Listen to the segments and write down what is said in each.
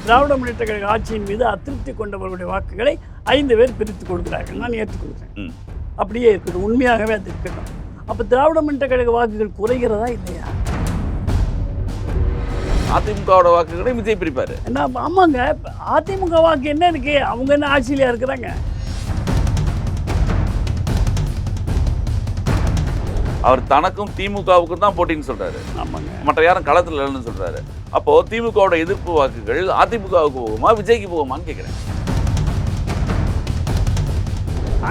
திராவிட முன்னேற்ற கழக ஆட்சியின் மீது அதிருப்தி கொண்டவர்களுடைய வாக்குகளை 5 பேர் பிரித்து கொடுக்கிறார்கள். நான் ஏற்றுக்கொள்கிறேன். அப்படியே இருக்கட்டும், உண்மையாகவே அது இருக்கட்டும். அப்போ திராவிட முன்னேற்ற கழக வாக்குகள் குறைகிறதா இல்லையா? அதிமுகவோட வாக்குகளை விஜய் பிரிப்பாரு. என்ன? ஆமாங்க, அதிமுக வாக்கு என்ன இருக்கு? அவங்க என்ன ஆட்சியிலையா இருக்கிறாங்க? அவர் தனக்கும் திமுகவுக்கும் தான் போட்டின்னு சொல்றாரு. ஆமாங்க, மற்ற யாரும் களத்தில் இல்லைன்னு சொல்றாரு. அப்போ திமுகவோட எதிர்ப்பு வாக்குகள் அதிமுகவுக்கு போகுமா விஜய்க்கு போகுமான்னு கேட்கிறேன்.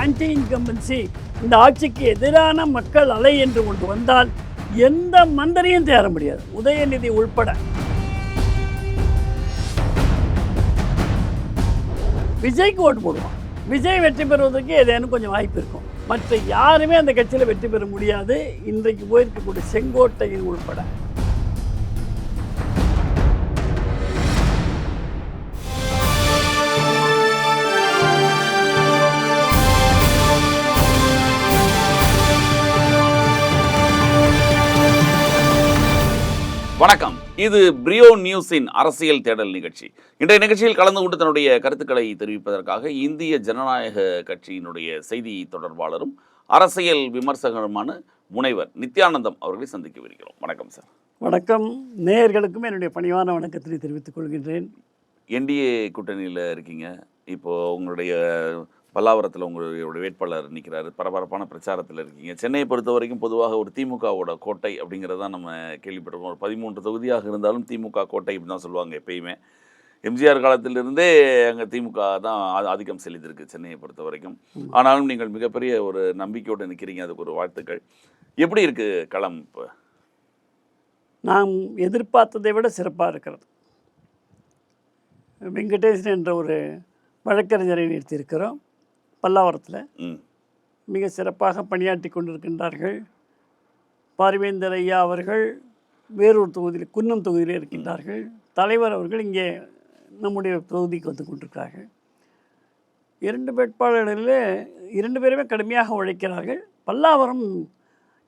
ஆன்டி இன்கம்பன்சி, இந்த ஆட்சிக்கு எதிரான மக்கள் அலை என்று கொண்டு வந்தால் எந்த மந்திரியும் தேர முடியாது, உதயநிதி உள்பட. விஜய்க்கு ஓட்டு போடுவான். விஜய் வெற்றி பெறுவதற்கு ஏதேனும் கொஞ்சம் வாய்ப்பு இருக்கும். மற்ற யாருமே அந்த கட்சியில் வெற்றி பெற முடியாது, இன்றைக்கு போயிருக்கக்கூடிய செங்கோட்டையின் உள்பட. வணக்கம், இது பிரியோ நியூஸின் அரசியல் தேடல் நிகழ்ச்சி. இன்றைய நிகழ்ச்சியில் கலந்து கொண்டு தன்னுடைய கருத்துக்களை தெரிவிப்பதற்காக இந்திய ஜனநாயக கட்சியினுடைய செய்தி தொடர்பாளரும் அரசியல் விமர்சகருமான முனைவர் நித்யானந்தம் அவர்களை சந்திக்க வருகிறோம். வணக்கம் சார். வணக்கம். நேயர்களுக்கும் என்னுடைய பணிவான வணக்கத்தை தெரிவித்துக் கொள்கின்றேன். என்டிஏ கூட்டணியில் இருக்கீங்க. இப்போது உங்களுடைய பல்லாவரத்தில் உங்களுடைய வேட்பாளர் நிற்கிறாரு. பரபரப்பான பிரச்சாரத்தில் இருக்கீங்க. சென்னையை பொறுத்த வரைக்கும் பொதுவாக ஒரு திமுகவோட கோட்டை அப்படிங்கிறதான் நம்ம கேள்விப்பட்டிருக்கோம். ஒரு 13 தொகுதியாக இருந்தாலும் திமுக கோட்டை இப்படி தான் சொல்லுவாங்க எப்பயுமே. எம்ஜிஆர் காலத்திலிருந்தே அங்கே திமுக தான் ஆதிக்கம் செலுத்திருக்கு சென்னையை பொறுத்த வரைக்கும். ஆனாலும் நீங்கள் மிகப்பெரிய ஒரு நம்பிக்கையோடு நிற்கிறீங்க, அதுக்கு ஒரு வாழ்த்துக்கள். எப்படி இருக்குது களம் இப்போ? நாம் எதிர்பார்த்ததை விட சிறப்பாக இருக்கிறது. வெங்கடேசன் என்ற ஒரு வழக்கறிஞரை நிறுத்தியிருக்கிறோம் பல்லாவரத்தில். மிக சிறப்பாக பணியாற்றி கொண்டிருக்கின்றார்கள். பார்வேந்தர் ஐயா அவர்கள் வேறொரு தொகுதியில், குன்னம் தொகுதியில் இருக்கின்றார்கள். தலைவர் அவர்கள் இங்கே நம்முடைய தொகுதிக்கு வந்து கொண்டிருக்கிறார்கள். 2 வேட்பாளர்களில் 2 பேருமே கடுமையாக உழைக்கிறார்கள். பல்லாவரம்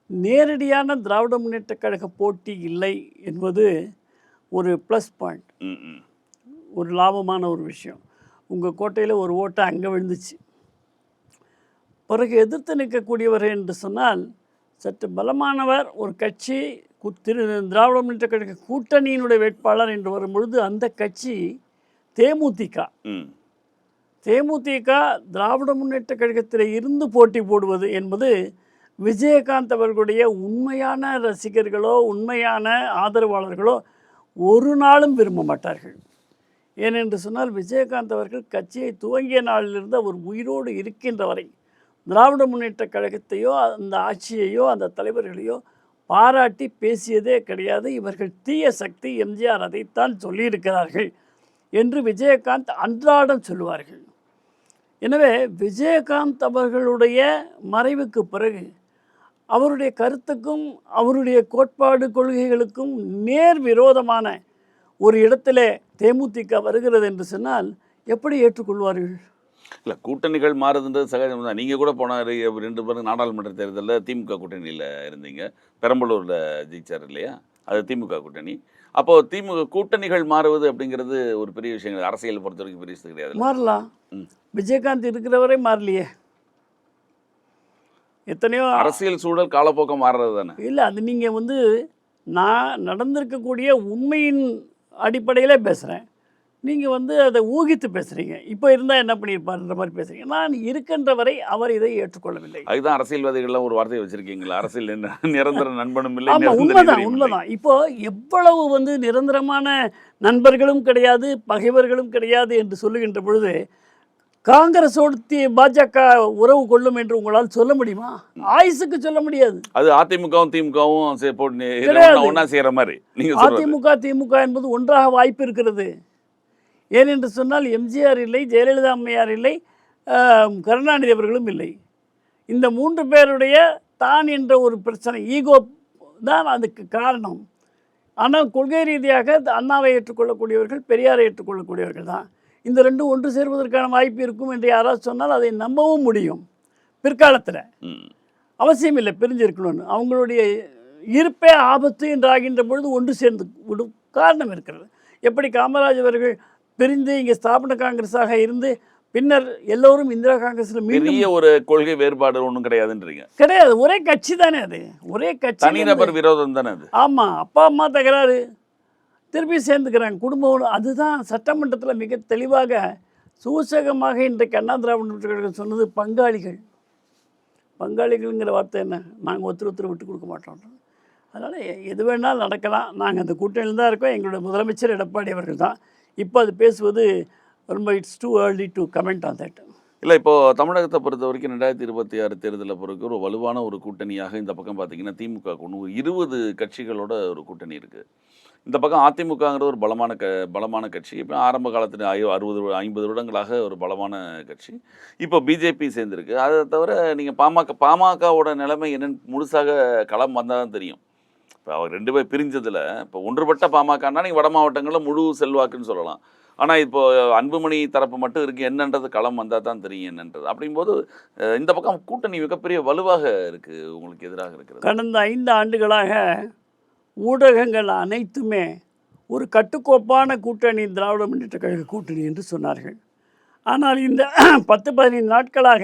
நேரடியான திராவிட முன்னேற்ற கழக போட்டி இல்லை என்பது ஒரு ப்ளஸ் பாயிண்ட், ஒரு லாபமான ஒரு விஷயம். உங்கள் கோட்டையில் ஒரு ஓட்டை அங்கே விழுந்துச்சு. பிறகு எதிர்த்து நிற்கக்கூடியவர் என்று சொன்னால் சற்று பலமானவர் ஒரு கட்சி, திராவிட முன்னேற்ற கழக கூட்டணியினுடைய வேட்பாளர் என்று வரும்பொழுது அந்த கட்சி தேமுதிக. திராவிட முன்னேற்ற கழகத்தில் இருந்து போட்டி போடுவது என்பது விஜயகாந்த் அவர்களுடைய உண்மையான ரசிகர்களோ உண்மையான ஆதரவாளர்களோ ஒரு நாளும் விரும்ப மாட்டார்கள். ஏனென்று சொன்னால் விஜயகாந்த் அவர்கள் கட்சியை துவங்கிய நாளிலிருந்து அவர் உயிரோடு இருக்கின்ற வரை திராவிட முன்னேற்ற கழகத்தையோ அந்த ஆட்சியையோ அந்த தலைவர்களையோ பாராட்டி பேசியதே கிடையாது. இவர்கள் தீய சக்தி, எம்ஜிஆர் அதைத்தான் சொல்லியிருக்கிறார்கள் என்று விஜயகாந்த் அன்றாடம் சொல்லுவார்கள். எனவே விஜயகாந்த் அவர்களுடைய மறைவுக்கு பிறகு அவருடைய கருத்துக்கும் அவருடைய கோட்பாடு கொள்கைகளுக்கும் நேர் விரோதமான ஒரு இடத்துல தேமுதிக வருகிறது என்று சொன்னால் எப்படி ஏற்றுக்கொள்வார்கள்? இல்லை, கூட்டணிகள் மாறுதுன்றது சகஜம் தான். நீங்கள் கூட போன 2 பேரும் நாடாளுமன்ற தேர்தலில் திமுக கூட்டணியில் இருந்தீங்க. பெரம்பலூரில் ஜெயிச்சார் இல்லையா, அது திமுக கூட்டணி. அப்போது திமுக கூட்டணிகள் மாறுவது அப்படிங்கிறது ஒரு பெரிய விஷயம், அரசியல் பொறுத்த வரைக்கும் பெரிய விஷயம் கிடையாது. மாறலாம். விஜயகாந்த் இருக்கிறவரை மாறலையே. எத்தனையோ அரசியல் சூழல் காலப்போக்கம் மாறுறது தானே. இல்லை, அது நீங்கள் நான் நடந்திருக்கக்கூடிய உண்மையின் அடிப்படையில் பேசுகிறேன். நீங்கள் அதை ஊகித்து பேசுகிறீங்க. இப்போ இருந்தால் என்ன பண்ணியிருப்பார்ன்ற மாதிரி பேசுகிறீங்க. நான் இருக்கின்ற வரை அவர் இதை ஏற்றுக்கொள்ளவில்லை. அதுதான் அரசியல்வாதிகள்லாம் ஒரு வார்த்தையை வச்சுருக்கீங்களா, அரசியல் நிரந்தர நண்பனும் இல்லை. ஆமாம், உண்மைதான். இப்போது எவ்வளவு நிரந்தரமான நண்பர்களும் கிடையாது, பகைவர்களும் கிடையாது என்று சொல்லுகின்ற பொழுது காங்கிரஸோடு பாஜக உறவு கொள்ளும் என்று உங்களால் சொல்ல முடியுமா? ஆயுசுக்கு சொல்ல முடியாது. அது அதிமுகவும் திமுகவும் ஒன்றா செய்கிற மாதிரி. அதிமுக திமுக என்பது ஒன்றாக வாய்ப்பு இருக்கிறது. ஏனென்று சொன்னால் எம்ஜிஆர் இல்லை, ஜெயலலிதா அம்மையார் இல்லை, கருணாநிதி அவர்களும் இல்லை. இந்த 3 பேருடைய தான் என்ற ஒரு பிரச்சனை, ஈகோ தான் அதுக்கு காரணம். ஆனால் கொள்கை ரீதியாக அண்ணாவை ஏற்றுக்கொள்ளக்கூடியவர்கள், பெரியாரை ஏற்றுக்கொள்ளக்கூடியவர்கள் தான். இந்த 2 ஒன்று சேர்வதற்கான வாய்ப்பு இருக்கும் என்று யாராவது சொன்னால் அதை நம்பவும் முடியும். பிற்காலத்தில் அவசியம் இல்லை பிரிஞ்சிருக்கணும்னு. அவங்களுடைய இருப்பே ஆபத்து என்று ஆகின்ற பொழுது ஒன்று சேர்ந்து விடும் காரணம் இருக்கிறது. எப்படி காமராஜ் அவர்கள் பிரிந்து இங்கே ஸ்தாபன காங்கிரஸாக இருந்து பின்னர் எல்லோரும் இந்திரா காங்கிரஸில் மீண்டும் பெரிய ஒரு கொள்கை வேறுபாடு ஒன்றும் கிடையாதுன்றீங்க. கிடையாது. ஒரே கட்சி தானே அது, ஒரே கட்சி. தனிநபர் விரோதம் தானே அது. ஆமாம், அப்பா அம்மா தகராறு, திருப்பி சேர்ந்துக்கிறாங்க, குடும்பம். அதுதான் சட்டமன்றத்தில் மிக தெளிவாக சூசகமாக இன்றைக்கு அண்ணா திராவிட முன்னேற்றக் கழகம் சொன்னது. பங்காளிகள்ங்கிற வார்த்தை என்ன, நாங்கள் ஒருத்தர் விட்டு கொடுக்க மாட்டோம். அதனால் எது வேணாலும் நடக்கலாம். நாங்கள் அந்த கூட்டணியில் தான் இருக்கோம். எங்களுடைய முதலமைச்சர் எடப்பாடி அவர்கள் தான். இப்போ அது பேசுவது ரொம்ப it's too early to comment on that. இல்லை, இப்போது தமிழகத்தை பொறுத்த வரைக்கும் 2026 தேர்தலை பொறுத்த ஒரு வலுவான ஒரு கூட்டணியாக இந்த பக்கம் பார்த்தீங்கன்னா திமுக ஒன்று 20 கட்சிகளோட ஒரு கூட்டணி இருக்குது. இந்த பக்கம் அதிமுகங்கிறது ஒரு பலமான கட்சி. இப்போ ஆரம்ப காலத்தில் 50 வருடங்களாக ஒரு பலமான கட்சி. இப்போ பிஜேபி சேர்ந்துருக்கு. அதை தவிர நீங்கள் பாமகவோட நிலைமை என்னென்னு முழுசாக களம் வந்தால் தான் தெரியும். இப்போ அவர் 2 பேர் பிரிஞ்சதில் இப்போ ஒன்றுபட்ட பாமகன்னா நீங்கள் வட மாவட்டங்களில் முழு செல்வாக்குன்னு சொல்லலாம். ஆனால் இப்போ அன்புமணி தரப்பு மட்டும் இருக்குது. என்னன்றது களம் வந்தால் தான் தெரியும் என்னன்றது. அப்படிங்கும்போது இந்த பக்கம் கூட்டணி மிகப்பெரிய வலுவாக இருக்குது, உங்களுக்கு எதிராக இருக்கிறது. கடந்த 5 ஆண்டுகளாக ஊடகங்கள் அனைத்துமே ஒரு கட்டுக்கோப்பான கூட்டணி திராவிட முன்னேற்றக் கழக கூட்டணி என்று சொன்னார்கள். ஆனால் இந்த 10-15 நாட்களாக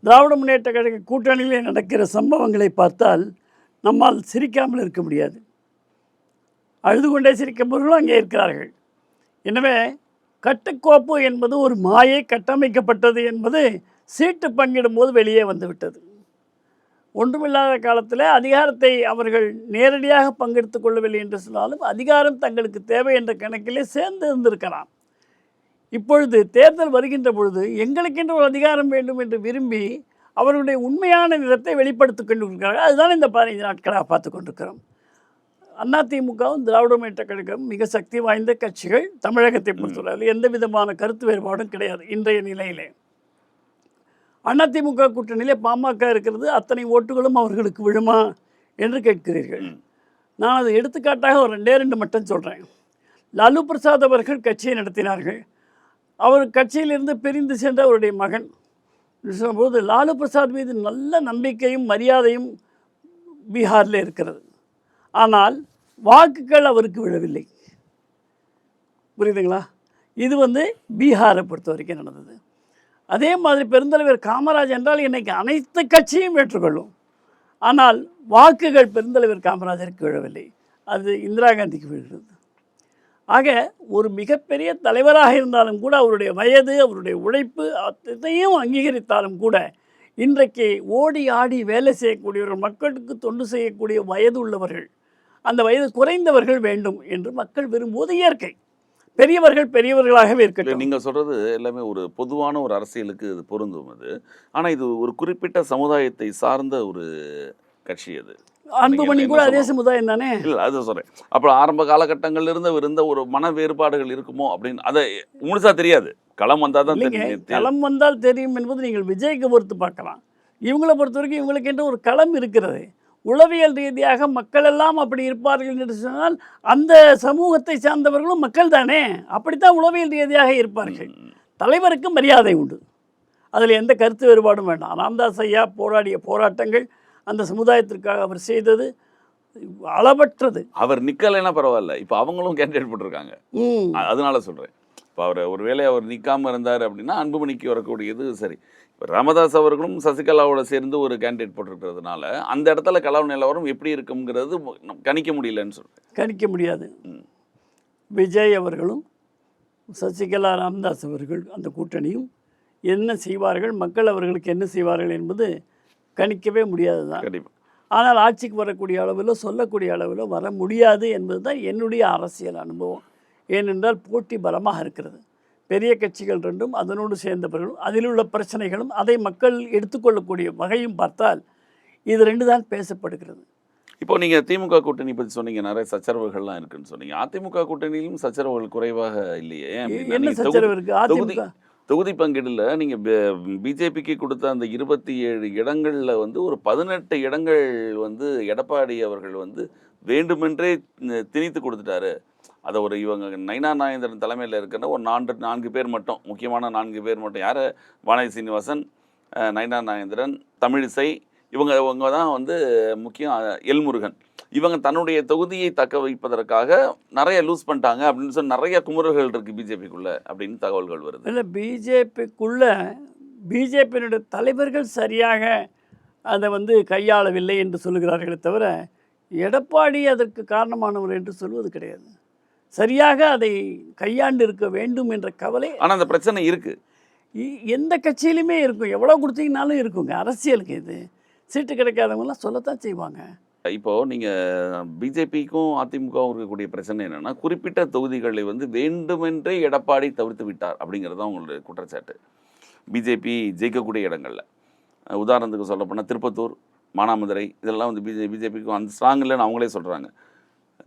திராவிட முன்னேற்றக் கழக கூட்டணியிலே நடக்கிற சம்பவங்களை பார்த்தால் நம்மால் சிரிக்காமல் இருக்க முடியாது. அழுது கொண்டே சிரிக்கும்போதும் அங்கே இருக்கிறார்கள். எனவே கட்டுக்கோப்பு என்பது ஒரு மாயை கட்டமைக்கப்பட்டது என்பது சீட்டு பங்கிடும்போது வெளியே வந்துவிட்டது. ஒன்றுமில்லாத காலத்தில் அதிகாரத்தை அவர்கள் நேரடியாக பங்கெடுத்து கொள்ளவில்லை என்று சொன்னாலும் அதிகாரம் தங்களுக்கு தேவை என்ற கணக்கிலே சேர்ந்து இருந்திருக்கலாம். இப்பொழுது தேர்தல் வருகின்ற பொழுது எங்களுக்கென்று ஒரு அதிகாரம் வேண்டும் என்று விரும்பி அவர்களுடைய உண்மையான நிறத்தை வெளிப்படுத்திக் கொண்டிருக்கிறார்கள். அதுதான் இந்த 15 நாட்களாக பார்த்து கொண்டிருக்கிறோம். அதிமுகவும் திராவிட முன்னேற்றக் கழகம் மிக சக்தி வாய்ந்த கட்சிகள் தமிழகத்தை பொறுத்தவரை எந்த விதமான கருத்து வேறுபாடும் கிடையாது. இன்றைய நிலையிலே அதிமுக கூட்டணியிலே பாமக இருக்கிறது. அத்தனை ஓட்டுகளும் அவர்களுக்கு விழுமா என்று கேட்கிறீர்கள். நான் அதை எடுத்துக்காட்டாக ஒரு 2 மட்டும் சொல்கிறேன். லாலு பிரசாத் அவர்கள் கட்சியை நடத்தினார்கள். அவர் கட்சியிலிருந்து பிரிந்து சென்ற அவருடைய மகன் சொல்லும்போது லாலு பிரசாத் மீது நல்ல நம்பிக்கையும் மரியாதையும் பீகாரில் இருக்கிறது. ஆனால் வாக்குகள் அவருக்கு விழவில்லை. புரியுதுங்களா? இது பீகாரை பொறுத்த வரைக்கும் நடந்தது. அதே மாதிரி பெருந்தலைவர் காமராஜ் என்றால் இன்றைக்கி அனைத்து கட்சியும் ஏற்றுக்கொள்ளும். ஆனால் வாக்குகள் பெருந்தலைவர் காமராஜருக்கு விழவில்லை, அது இந்திரா காந்திக்கு விழுகிறது. ஆக ஒரு மிகப்பெரிய தலைவராக இருந்தாலும் கூட அவருடைய வயது, அவருடைய உழைப்பு அத்தனையும் அங்கீகரித்தாலும் கூட இன்றைக்கு ஓடி ஆடி வேலை செய்யக்கூடியவர்கள், மக்களுக்கு தொண்டு செய்யக்கூடிய வயது உள்ளவர்கள், அந்த வயது குறைந்தவர்கள் வேண்டும் என்று மக்கள் விரும்புவது இயற்கை. பெரியவர்கள் பெரியவர்களாகவே இருக்கட்டும். நீங்கள் சொல்கிறது எல்லாமே ஒரு பொதுவான ஒரு அரசியலுக்கு இது பொருந்தும். அது ஆனால் இது ஒரு குறிப்பிட்ட சமுதாயத்தை சார்ந்த ஒரு கட்சி. அது அன்புமணி கூட அதே சமுதாயம் தானே. இல்லை, அது சொல்கிறேன். அப்புறம் ஆரம்ப காலகட்டங்கள்ல இருந்த ஒரு மன வேறுபாடுகள் இருக்குமோ அப்படின்னு அதை முழுசா தெரியாது. களம் வந்தால் தான் தெரியும். களம் வந்தால் தெரியும் என்பது நீங்கள் விஜய்க்கு பொறுத்து பார்க்கலாம். இவங்களை பொறுத்த வரைக்கும் இவங்களுக்கு என்று ஒரு களம் இருக்கிறது. உளவியல் ரீதியாக மக்கள் எல்லாம் அப்படி இருப்பார்கள் என்று சொன்னால் அந்த சமூகத்தை சார்ந்தவர்களும் மக்கள் தானே, அப்படித்தான் உளவியல் ரீதியாக இருப்பார்கள். தலைவருக்கு மரியாதை உண்டு, அதில் எந்த கருத்து வேறுபாடும் வேண்டாம். ராமதாஸ் ஐயா போராடிய போராட்டங்கள், அந்த சமுதாயத்திற்காக அவர் செய்தது அளவற்றது. அவர் நிற்கலைன்னா பரவாயில்ல, இப்போ அவங்களும் கேண்டிடேட் போட்டிருக்காங்க. அதனால சொல்கிறேன். இப்போ ஒருவேளை அவர் நிற்காமல் இருந்தார் அப்படின்னா அன்புமணிக்கு வரக்கூடியது சரி. இப்போ ராமதாஸ் அவர்களும் சசிகலாவோட சேர்ந்து ஒரு கேண்டிடேட் போட்டிருக்கிறதுனால அந்த இடத்துல களவு நிலவரம் எப்படி இருக்குங்கிறது கணிக்க முடியலன்னு சொல்கிறேன். கணிக்க முடியாது. விஜய் அவர்களும் சசிகலா ராமதாஸ் அவர்கள் அந்த கூட்டணியும் என்ன செய்வார்கள், மக்கள் அவர்களுக்கு என்ன செய்வார்கள் என்பது கணிக்கவே முடியாது தான். கண்டிப்பாக. ஆனால் ஆட்சிக்கு வரக்கூடிய அளவில் சொல்லக்கூடிய அளவில் வர முடியாது என்பது தான் என்னுடைய அரசியல் அனுபவம். ஏனென்றால் போட்டி பலமாக இருக்கிறது. பெரிய கட்சிகள் ரெண்டும், அதனோடு சேர்ந்தவர்களும், அதில் உள்ள பிரச்சனைகளும், அதை மக்கள் எடுத்துக்கொள்ளக்கூடிய வகையும் பார்த்தால் இது 2 தான் பேசப்படுகிறது. இப்போ நீங்கள் திமுக கூட்டணி பற்றி சொன்னீங்க, நிறைய சச்சரவுகள்லாம் இருக்குன்னு சொன்னீங்க. அதிமுக கூட்டணியிலும் சச்சரவுகள் குறைவாக இல்லையே? என்ன சச்சரவு இருக்குது? தொகுதி பங்கீடுல நீங்கள் பிஜேபிக்கு கொடுத்த அந்த 27 இடங்களில் ஒரு 18 இடங்கள் எடப்பாடி அவர்கள் வேண்டுமென்றே திணித்து கொடுத்துட்டாரு. அதை இவங்க நயினா நாகேந்திரன் தலைமையில் இருக்கிற ஒரு 4 பேர் மட்டும், முக்கியமான 4 பேர் மட்டும், யார்? வானதி சீனிவாசன், நயினா நாகேந்திரன், தமிழிசை, இவங்க தான் வந்து முக்கியம். எல்முருகன் இவங்க தன்னுடைய தொகுதியை தக்க வைப்பதற்காக நிறைய லூஸ் பண்ணிட்டாங்க அப்படின்னு சொல்லி நிறைய குமுறல்கள் இருக்குது பிஜேபிக்குள்ளே அப்படின்னு தகவல்கள் வருது. இல்லை, பிஜேபியினுடைய தலைவர்கள் சரியாக அதை வந்து கையாளவில்லை என்று சொல்லுகிறார்களே தவிர எடப்பாடி அதற்கு காரணமானவர் என்று சொல்வது கிடையாது. சரியாக அதை கையாண்டு இருக்க வேண்டும் என்ற கவலை ஆனால் அந்த பிரச்சனை இருக்குது, எந்த கட்சியிலுமே இருக்கும். எவ்வளோ கொடுத்தீங்கனாலும் இருக்குங்க. அரசியலுக்கு இது சீட்டு கிடைக்காதவங்களாம் சொல்லத்தான் செய்வாங்க. இப்போது நீங்கள் பிஜேபிக்கும் அதிமுகவும் இருக்கக்கூடிய பிரச்சனை என்னென்னா, குறிப்பிட்ட தொகுதிகளை வந்து வேண்டுமென்றே எடப்பாடி தவிர்த்து விட்டார் அப்படிங்கிறது தான் உங்களுடைய குற்றச்சாட்டு. பிஜேபி ஜெயிக்கக்கூடிய இடங்களில் உதாரணத்துக்கு சொல்லப்போனால் திருப்பத்தூர், மானாமதுரை இதெல்லாம் வந்து பிஜேபிக்கும் அந்த ஸ்ட்ராங் இல்லைன்னு அவங்களே சொல்கிறாங்க.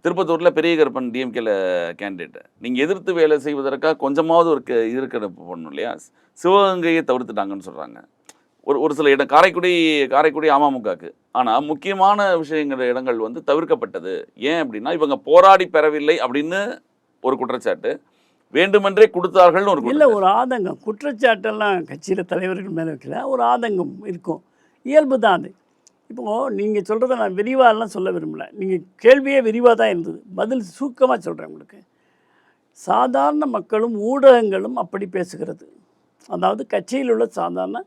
திருப்பத்தூரில் பெரிய கருப்பன் டிஎம்கேல கேண்டிடேட், நீங்கள் எதிர்த்து வேலை செய்வதற்காக கொஞ்சமாவது ஒரு இருக்கெடுப்பு பண்ணணும் இல்லையா? சிவகங்கையை தவிர்த்துட்டாங்கன்னு சொல்கிறாங்க. ஒரு சில இடம் காரைக்குடி அமமுகக்கு. ஆனால் முக்கியமான இடங்கள் வந்து தவிர்க்கப்பட்டது. ஏன் அப்படின்னா இவங்க போராடி பெறவில்லை அப்படின்னு ஒரு குற்றச்சாட்டு, வேண்டுமென்றே கொடுத்தார்கள்னு ஒரு இல்லை, ஒரு ஆதங்கம். குற்றச்சாட்டெல்லாம் கட்சியில் தலைவர்கள் மேலே வைக்கல, ஒரு ஆதங்கம் இருக்கும், இயல்பு தான் அது. இப்போது நீங்கள் சொல்கிறத நான் விரிவாகலாம் சொல்ல விரும்பலை. நீங்கள் கேள்வியே விரிவாக தான் இருந்தது, பதில் சுருக்கமாக சொல்கிறேன் உங்களுக்கு. சாதாரண மக்களும் ஊடகங்களும் அப்படி பேசுகிறது. அதாவது கட்சியில் உள்ள சாதாரண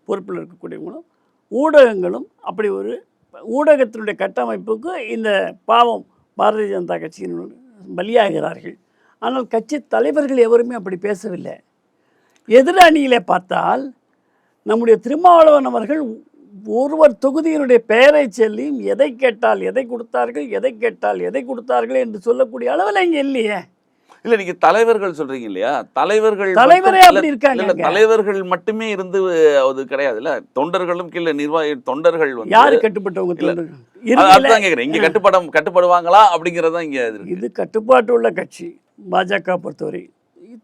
பொறுப்பில் இருக்கக்கூடியவங்களும் ஊடகங்களும் அப்படி ஒரு ஊடகத்தினுடைய கட்டமைப்புக்கு இந்த பாவம் பாரதிய ஜனதா கட்சியினுடைய பலியாகிறார்கள். ஆனால் கட்சி தலைவர்கள் எவருமே அப்படி பேசவில்லை. எதிரணியிலே பார்த்தால் நம்முடைய திருமாவளவன் அவர்கள் ஒருவர் தொகுதியினுடைய பெயரை சொல்லியும் எதை கேட்டால் எதை கொடுத்தார்கள் என்று சொல்லக்கூடிய அளவில் இங்கே இல்லையே. இல்லை, நீங்கள் தலைவர்கள் சொல்கிறீங்க இல்லையா? தலைவரே அப்படி இருக்காங்க. தலைவர்கள் மட்டுமே இருந்து அது கிடையாது இல்லை, தொண்டர்களும் கீழே தொண்டர்கள் வந்து யாரு கட்டுப்பட்டவங்க? அதுதான் கேட்குறேன். இங்கே கட்டுப்படுவாங்களா அப்படிங்கிறதா இங்கே இது கட்டுப்பாட்டு உள்ள கட்சி. பாஜக பொறுத்தவரை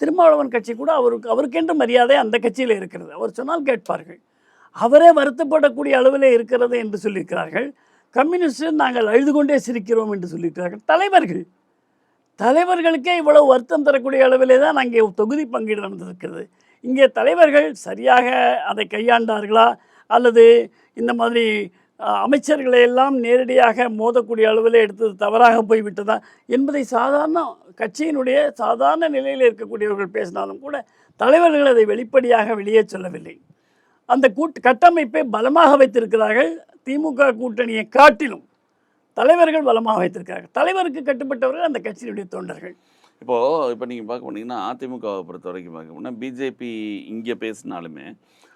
திருமாவளவன் கட்சி கூட அவருக்கென்று மரியாதை அந்த கட்சியில் இருக்கிறது. அவர் சொன்னால் கேட்பார்கள். அவரே வருத்தப்படக்கூடிய அளவில் இருக்கிறது என்று சொல்லியிருக்கிறார்கள். கம்யூனிஸ்ட் நாங்கள் அழுது கொண்டே சிரிக்கிறோம் என்று சொல்லியிருக்கிறார்கள். தலைவர்களுக்கே இவ்வளவு வருத்தம் தரக்கூடிய அளவிலே தான் அங்கே தொகுதி பங்கீடு நடந்திருக்கிறது. இங்கே தலைவர்கள் சரியாக அதை கையாண்டார்களா, அல்லது இந்த மாதிரி அமைச்சர்களை எல்லாம் நேரடியாக மோதக்கூடிய அளவில் எடுத்தது தவறாக போய்விட்டதா என்பதை சாதாரண கட்சியினுடைய சாதாரண நிலையில் இருக்கக்கூடியவர்கள் பேசினாலும் கூட தலைவர்கள் அதை வெளிப்படையாக வெளியே சொல்லவில்லை. அந்த கட்டமைப்பை பலமாக வைத்திருக்கிறார்கள். திமுக கூட்டணியை காட்டிலும் தலைவர்கள் பலமாக வைத்திருக்கிறார்கள். தலைவருக்கு கட்டுப்பட்டவர்கள் அந்த கட்சியினுடைய தொண்டர்கள். இப்போ நீங்கள் பார்க்க போனீங்கன்னா அதிமுகவை பொறுத்த வரைக்கும் பார்க்க போனால் பிஜேபி இங்கே பேசினாலுமே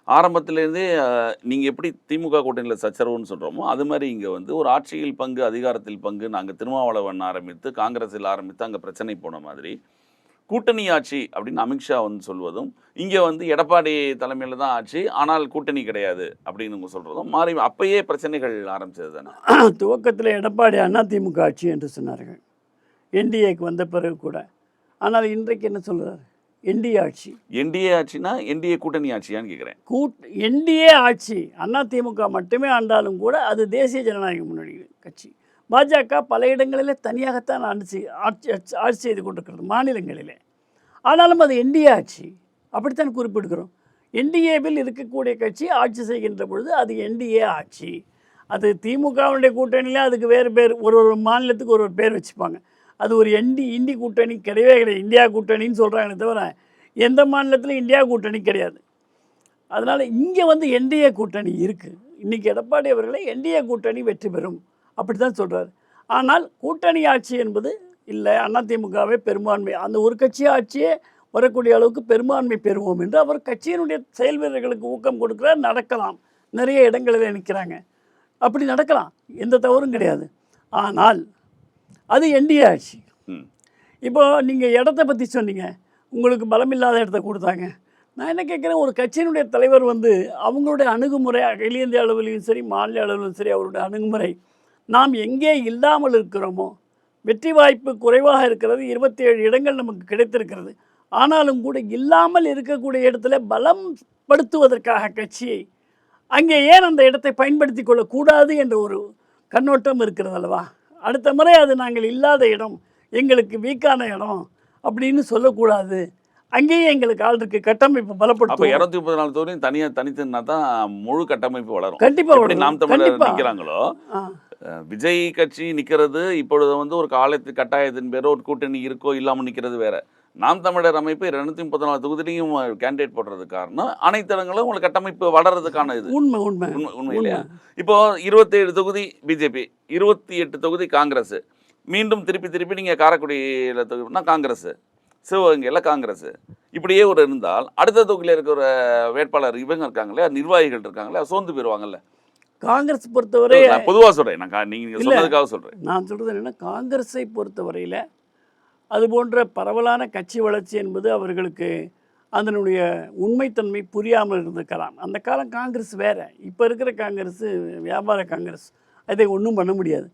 ஆரம்பத்திலேருந்தே நீங்கள் எப்படி திமுக கூட்டணியில் சச்சரவுன்னு சொல்கிறோமோ அது மாதிரி இங்கே வந்து ஒரு ஆட்சியில் பங்கு அதிகாரத்தில் பங்கு நாங்கள் திருமாவளவன் ஆரம்பித்து காங்கிரஸில் ஆரம்பித்து அங்கே பிரச்சனை போன மாதிரி கூட்டணி ஆட்சி அப்படின்னு அமித்ஷா வந்து சொல்வதும், இங்கே வந்து எடப்பாடி தலைமையில் தான் ஆட்சி ஆனால் கூட்டணி கிடையாது அப்படின்னு சொல்கிறதும் மாறி அப்பயே பிரச்சனைகள் ஆரம்பிச்சது தானே. துவக்கத்தில் எடப்பாடி அதிமுக ஆட்சி என்று சொன்னார்கள், என்டிஏக்கு வந்த பிறகு கூட. ஆனால் இன்றைக்கு என்ன சொல்கிறார்? என்டிஏ ஆட்சி. என்டிஏ ஆட்சினா என்டிஏ கூட்டணி ஆட்சியான்னு கேட்குறேன். என்டிஏ ஆட்சி அதிமுக மட்டுமே ஆண்டாலும் கூட அது தேசிய ஜனநாயக முன்னணி கட்சி. பாஜக பல இடங்களிலே தனியாகத்தான் ஆட்சி செய்து கொண்டிருக்கிறது மாநிலங்களிலே. ஆனாலும் அது என்டிஏ ஆட்சி, அப்படித்தான் குறிப்பிடுகிறோம். என்டிஏவில் இருக்கக்கூடிய கட்சி ஆட்சி செய்கின்ற பொழுது அது என்டிஏ ஆட்சி. அது திமுகவுடைய கூட்டணியில் அதுக்கு வேறு பேர், ஒரு மாநிலத்துக்கு ஒரு பேர் வச்சுப்பாங்க. அது ஒரு இண்டி கூட்டணி கிடையவே கிடையாது. இந்தியா கூட்டணின்னு சொல்கிறாங்களே தவிர எந்த மாநிலத்திலும் இந்தியா கூட்டணி கிடையாது. அதனால் இங்கே வந்து என்டிஏ கூட்டணி இருக்குது. இன்றைக்கி எடப்பாடி அவர்களை என்டிஏ கூட்டணி வெற்றி பெறும் அப்படி தான் சொல்கிறார். ஆனால் கூட்டணி ஆட்சி என்பது இல்லை, அதிமுகவே பெரும்பான்மை, அந்த ஒரு கட்சி ஆட்சியே வரக்கூடிய அளவுக்கு பெரும்பான்மை பெறுவோம் என்று அவர் கட்சியினுடைய செயல் வீரர்களுக்கு ஊக்கம் கொடுக்குறார். நடக்கலாம், நிறைய இடங்களில் நிற்கிறாங்க, அப்படி நடக்கலாம், எந்த தவறும் கிடையாது. ஆனால் அது என்டிஏ ஆட்சி. இப்போது நீங்கள் இடத்த பற்றி சொன்னீங்க, உங்களுக்கு பலமில்லாத இடத்த கொடுத்தாங்க. நான் என்ன கேட்குறேன், ஒரு கட்சியினுடைய தலைவர் வந்து அவங்களுடைய அணுகுமுறை அகில இந்திய அளவிலையும் சரி மாநில அளவிலும் சரி அவருடைய அணுகுமுறை, நாம் எங்கே இல்லாமல் இருக்கிறோமோ, வெற்றி வாய்ப்பு குறைவாக இருக்கிறது, 27 இடங்கள் நமக்கு கிடைத்திருக்கிறது, ஆனாலும் கூட இல்லாமல் இருக்கக்கூடிய இடத்துல பலப்படுத்துவதற்காக கட்சியை அங்கே ஏன் அந்த இடத்தை பயன்படுத்தி கொள்ளக்கூடாது என்ற ஒரு கண்ணோட்டம் இருக்கிறது அல்லவா? அடுத்த முறை அது நாங்கள் இல்லாத இடம், எங்களுக்கு வீக்கான இடம் அப்படின்னு சொல்லக்கூடாது அங்கேயும் எங்களுக்கு ஆள் இருக்கு, கட்டமைப்பு அப்போ பலப்படுத்தும். 234 தொகுதியும் தனித்துன்னா தான் முழு கட்டமைப்பு வளரும். கண்டிப்பாக எப்படி நாம் தமிழர் கண்டிப்பாக நிற்கிறாங்களோ, விஜய் கட்சி நிற்கிறது இப்பொழுது வந்து ஒரு கட்டாயத்தின் பேரோ ஒரு கூட்டணி இருக்கோ இல்லாமல் நிற்கிறது வேற. நாம் தமிழர் அமைப்பு 234 தொகுதியிலையும் கேண்டிடேட் போடுறது காரணம் அனைத்து இடங்களும் உங்களுக்கு கட்டமைப்பு வளர்றதுக்கான இது உண்மை உண்மை உண்மை இல்லையா? இப்போ 27 தொகுதி பிஜேபி, 28 தொகுதி காங்கிரஸ், மீண்டும் திருப்பி நீங்கள் காரைக்குடியில் தொகுதினா காங்கிரஸ், சிவகங்கையில் காங்கிரஸ், இப்படியே ஒரு இருந்தால் அடுத்த தொகுதியில் இருக்கிற வேட்பாளர் இவங்க இருக்காங்களே, நிர்வாகிகள் இருக்காங்களே, சோர்ந்து போயிடுவாங்கல்ல. காங்கிரஸ் பொறுத்தவரை பொதுவாக சொல்கிறேன், நீங்கள் சொன்னதுக்காக சொல்கிறேன். நான் சொல்கிறது என்னென்னா, காங்கிரஸை பொறுத்தவரையில் அது போன்ற பரவலான கட்சி வளர்ச்சி என்பது அவர்களுக்கு அதனுடைய உண்மைத்தன்மை புரியாமல் இருந்திருக்கலாம். அந்த காலம் காங்கிரஸ் வேறு, இப்போ இருக்கிற காங்கிரஸ் வியாபார காங்கிரஸ், அதை ஒன்றும் பண்ண முடியாது.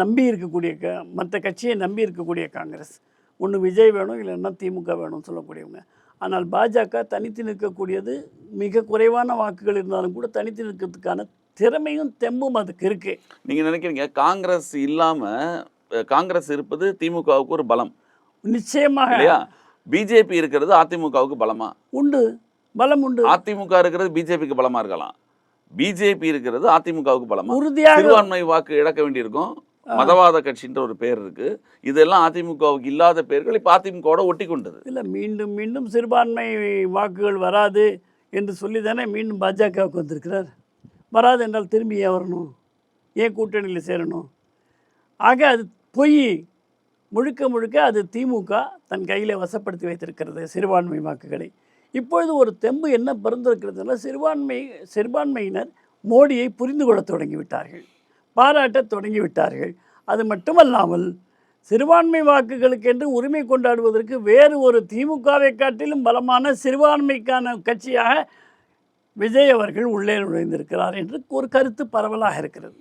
நம்பி இருக்கக்கூடிய மற்ற கட்சியை நம்பி இருக்கக்கூடிய காங்கிரஸ், ஒன்று விஜய் வேணும் இல்லைன்னா திமுக வேணும்னு சொல்லக்கூடியவங்க. ஆனால் பாஜக தனித்து நிற்கக்கூடியது, மிக குறைவான வாக்குகள் இருந்தாலும் கூட தனித்து நிற்கிறதுக்கான திறமையும் தெம்பும் அதுக்கு இருக்குது. நீங்கள் நினைக்கிறீங்க காங்கிரஸ் இல்லாமல் காங்கிரஸ் இருப்பது திமுகவுக்கு ஒரு பலம்? நிச்சயமாக இல்லையா? பிஜேபி இருக்கிறது அதிமுகவுக்கு பலமா? உண்டு, பலம் உண்டு. அதிமுக இருக்கிறது பிஜேபிக்கு பலமா இருக்கலாம், பிஜேபி இருக்கிறது அதிமுகவுக்கு பலமா? உறுதியாக சிறுபான்மை வாக்கு இழக்க வேண்டியிருக்கும், மதவாத கட்சின்ற ஒரு பேர் இருக்கு, இதெல்லாம் அதிமுகவுக்கு இல்லாத பேர்கள் இப்போ அதிமுகவோட ஒட்டி கொண்டது. இல்லை, மீண்டும் மீண்டும் சிறுபான்மை வாக்குகள் வராது என்று சொல்லி தானே மீண்டும் பாஜகவுக்கு வந்திருக்கிறார். வராது என்றால் திரும்பி ஏன் வரணும், ஏன் கூட்டணியில் சேரணும்? ஆக அது பொய், முழுக்க அது திமுக தன் கையில் வசப்படுத்தி வைத்திருக்கிறது சிறுபான்மை வாக்குகளை. இப்பொழுது ஒரு தெம்பு என்ன பிறந்திருக்கிறதுனா, சிறுபான்மையினர் மோடியை புரிந்து கொள்ள தொடங்கிவிட்டார்கள், பாராட்ட தொடங்கிவிட்டார்கள். அது மட்டுமல்லாமல் சிறுபான்மை வாக்குகளுக்கென்று உரிமை கொண்டாடுவதற்கு வேறு ஒரு திமுகவை காட்டிலும் பலமான சிறுபான்மைக்கான கட்சியாக விஜய் அவர்கள் உள்ளே நுழைந்திருக்கிறார் என்று ஒரு கருத்து பரவலாக இருக்கிறது.